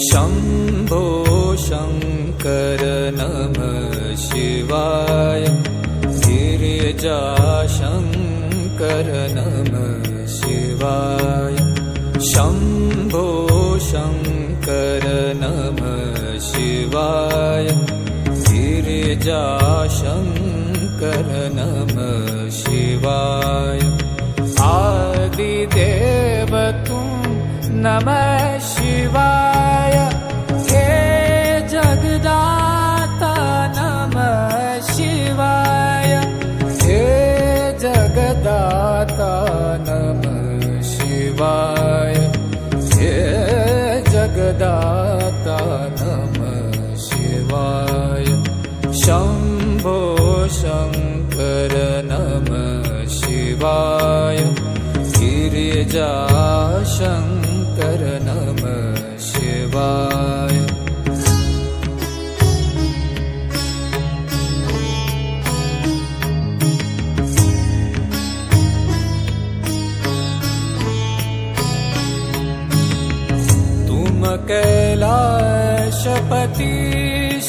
शम्भो शङ्कर नमः शिवाय गिरिजाशङ्कर नमः शिवाय शम्भो शङ्कर नमः शिवाय गिरिजाशङ्कर नमः शिवाय आदिदेव तुम नमः शिवाय हे जगदाता नमः शिवाय हे जगदाता नमः शिवाय हे जगदाता नमः शिवाय शम्भो शङ्कर नमः शिवाय गिरिजाशङ्कर नमः शिवाय तुम कैलाशपति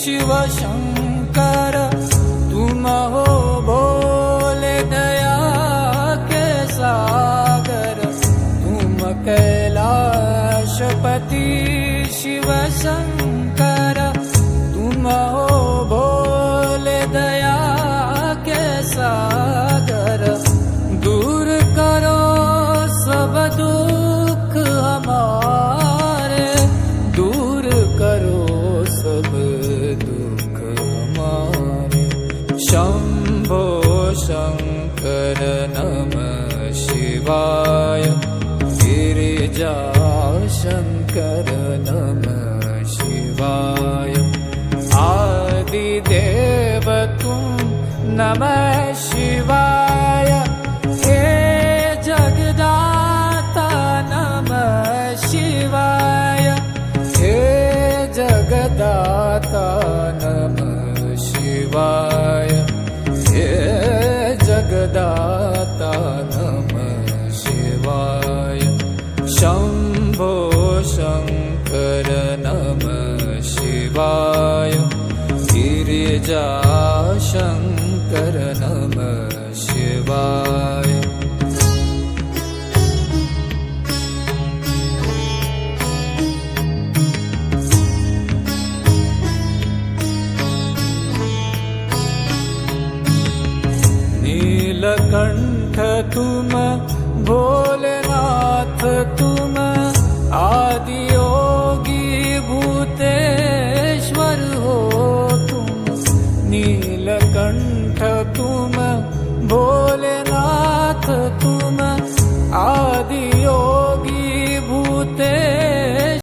शिव शंकर तुम हो भोले दया के सागर तुम कैलाशपति शिव शंकर तुम हो भोले दया के सागर दूर करो सब दुख हमारे दूर करो सब दुख हमारे शम्भो शङ्कर नमः शिवाय गिरिजाशङ्कर नमः शिवाय आदिदेव तुम नमः शिवाय हे जगदाता नमः शिवाय हे जगदाता नमः शिवाय हे जगदाता नमः शिवाय शम्भो शङ्कर नमः शिवाय गिरिजाशङ्कर नमः शिवाय नीलकंठ तुम भोलेनाथ तुम आदि योगी भूतेश्वर हो तुम नीलकंठ तुम भोलेनाथ तुम